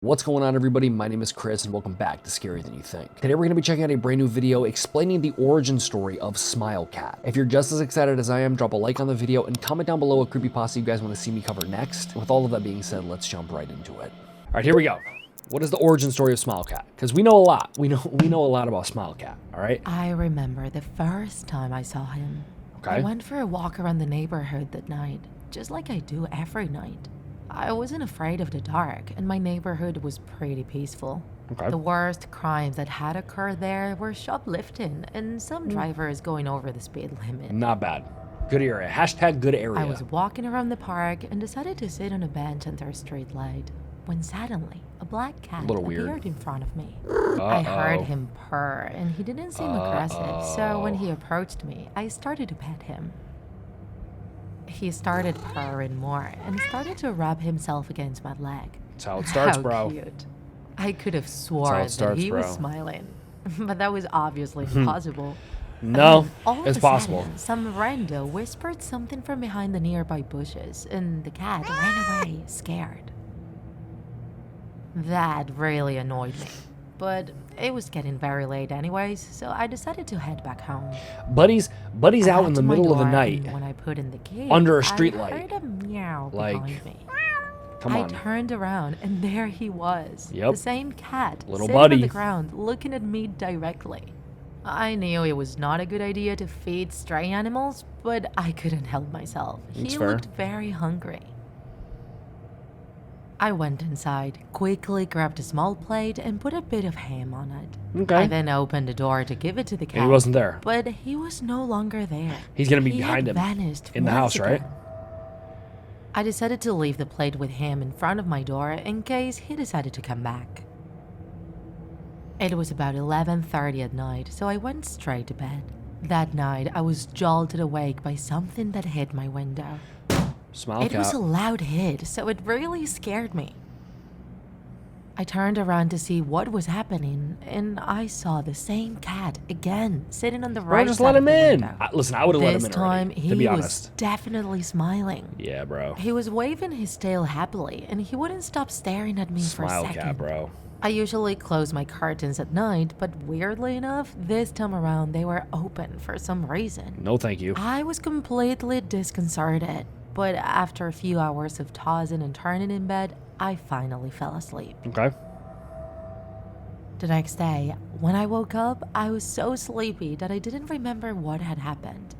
What's going on, everybody? My name is Chris and welcome back to Scarier Than You Think. Today we're going to be checking out a brand new video explaining the origin story of Smile Cat. If you're just as excited as I am, drop a like on the video and comment down below what creepypasta you guys want to see me cover next. With all of that being said, let's jump right into it. All right, here we go. What is the origin story of Smile Cat? Because we know a lot. We know a lot about Smile Cat, all right? I remember the first time I saw him. Okay. I went for a walk around the neighborhood that night, just like I do every night. I wasn't afraid of the dark, and my neighborhood was pretty peaceful. Okay. The worst crimes that had occurred there were shoplifting and some drivers going over the speed limit. Not bad. Good area. Hashtag good area. I was walking around the park and decided to sit on a bench under a street light when suddenly a black cat appeared in front of me. I heard him purr and he didn't seem aggressive, so when he approached me, I started to pet him. He started purring more and started to rub himself against my leg. That's how it starts, How bro. Cute. I could have sworn that he was smiling, but that was obviously impossible. No, All it's of a possible. sudden, some rando whispered something from behind the nearby bushes, and the cat ran away, scared. That really annoyed me, but it was getting very late anyways, so I decided to head back home. Buddy's out in the middle of the night, when I put in the key, under a street light. I heard a meow behind me. Come on. I turned around and there he was. Yep. The same cat, Little sitting buddy on the ground, looking at me directly. I knew it was not a good idea to feed stray animals, but I couldn't help myself. That's He fair. looked very hungry. I went inside, quickly grabbed a small plate and put a bit of ham on it. Okay. I then opened the door to give it to the cat. And he wasn't there. But he was no longer there. He's gonna be He behind had him vanished in the once house, right? again. I decided to leave the plate with ham in front of my door in case he decided to come back. It was about 11:30 at night, so I went straight to bed. That night, I was jolted awake by something that hit my window. Smile It Cat. was a loud hit, so it really scared me. I turned around to see what was happening, and I saw the same cat again, sitting on the right just side let of him the in. window. Listen, I would have let him in This time, already, he to be was honest. definitely smiling. Yeah, bro. He was waving his tail happily, and he wouldn't stop staring at me for a Smile second. Cat, bro. I usually close my curtains at night, but weirdly enough, this time around they were open for some reason. No, thank you. I was completely disconcerted, but after a few hours of tossing and turning in bed, I finally fell asleep. Okay. The next day, when I woke up, I was so sleepy that I didn't remember what had happened.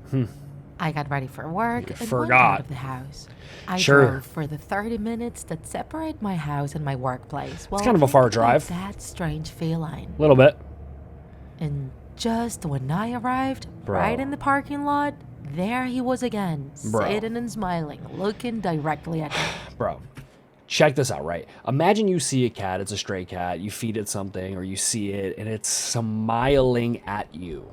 I got ready for work and went forgot. out of the house. I Sure. drove for the 30 minutes that separate my house and my workplace. It's kind of a far drive. That strange feeling. A little bit. And just when I arrived, Bro. right in the parking lot, there he was again, Bro. sitting and smiling, looking directly at me. Bro, check this out, right? Imagine you see a cat, it's a stray cat, you feed it something or you see it and it's smiling at you.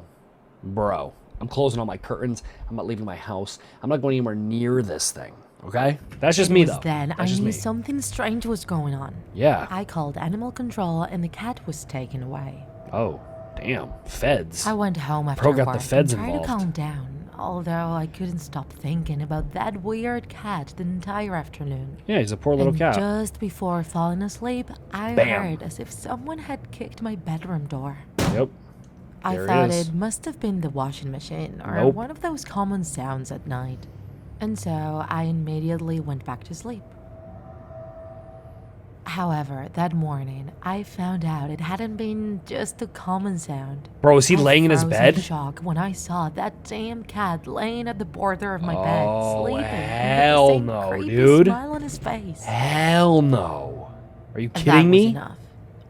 Bro, I'm closing all my curtains. I'm not leaving my house. I'm not going anywhere near this thing, okay? That's just me, though. Then That's I just knew me. something strange was going on. Yeah. I called animal control and the cat was taken away. Oh, damn. Feds. I went home after Pro got the work feds and tried involved. to calm down, although I couldn't stop thinking about that weird cat the entire afternoon. Yeah, he's a poor little And cat. just before falling asleep, I Bam. heard as if someone had kicked my bedroom door. Yep. I There it thought is. it must have been the washing machine or Nope. one of those common sounds at night. And so I immediately went back to sleep. However, that morning, I found out it hadn't been just a common sound. Bro, is he I laying in his froze bed? in shock when I saw that damn cat laying at the border of my bed, Oh, sleeping, hell with the same no, creepy dude. smile on his face. Hell no. Are you That kidding was me? enough.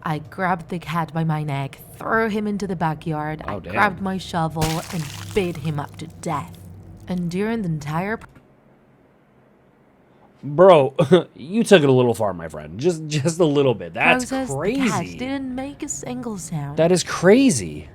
I grabbed the cat by my neck, threw him into the backyard. Oh, I damn. grabbed my shovel and beat him up to death. And during the entire Bro, you took it a little far, my friend. Just a little bit. That's process, the cat crazy. didn't make a single sound. That is crazy.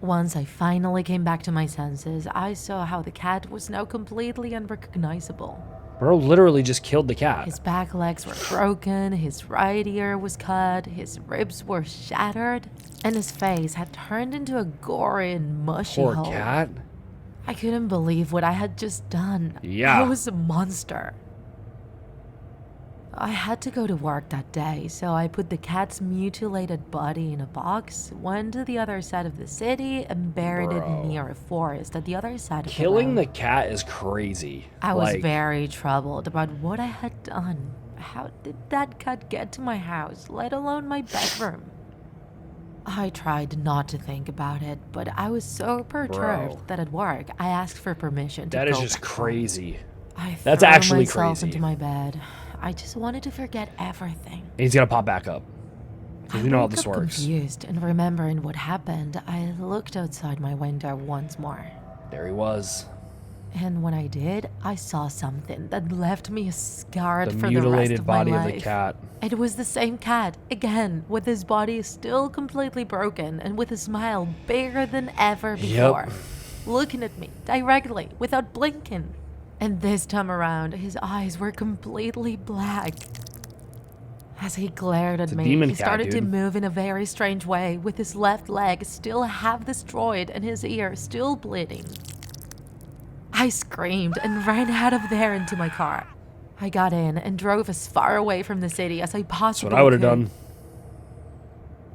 Once I finally came back to my senses, I saw how the cat was now completely unrecognizable. Bro literally just killed the cat. His back legs were broken, his right ear was cut, his ribs were shattered, and his face had turned into a gory and mushy Poor hole. cat. I couldn't believe what I had just done. Yeah. I was a monster. I had to go to work that day, so I put the cat's mutilated body in a box, went to the other side of the city, and buried it near a forest at the other side of the road. Killing the cat is crazy. I was very troubled about what I had done. How did that cat get to my house, let alone my bedroom? I tried not to think about it, but I was so perturbed that at work, I asked for permission to go. That is just crazy. That's actually myself into my bed. I just wanted to forget everything. He's gonna pop back up. I you know how this works. Confused and remembering what happened, I looked outside my window once more. There he was. And when I did, I saw something that left me scarred for the rest mutilated of my body life. of the cat. It was the same cat, again, with his body still completely broken and with a smile bigger than ever before. Looking at me directly, without blinking. And this time around, his eyes were completely black. As he glared at me, he started to move in a very strange way, with his left leg still half destroyed and his ear still bleeding. I screamed and ran out of there into my car. I got in and drove as far away from the city as I possibly could. That's what I would have done.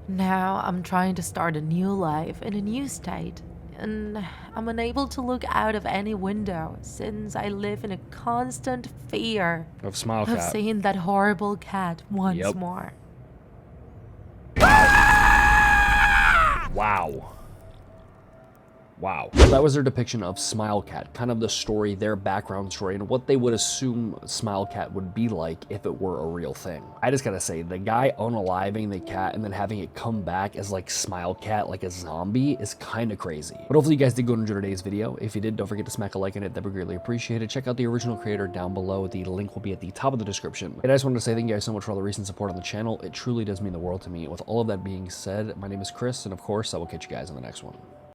Now I'm trying to start a new life in a new state. And I'm unable to look out of any window since I live in a constant fear of Smile Cat. Of seeing that horrible cat once more. Wow. Wow. So that was their depiction of Smile Cat, kind of the story, their background story, and what they would assume Smile Cat would be like if it were a real thing. I just gotta say, the guy unaliving the cat and then having it come back as like Smile Cat, like a zombie, is kind of crazy. But hopefully you guys did go and enjoy today's video. If you did, don't forget to smack a like on it. That'd be greatly appreciated. Check out the original creator down below. The link will be at the top of the description. And I just wanted to say thank you guys so much for all the recent support on the channel. It truly does mean the world to me. With all of that being said, my name is Chris, and of course, I will catch you guys in the next one.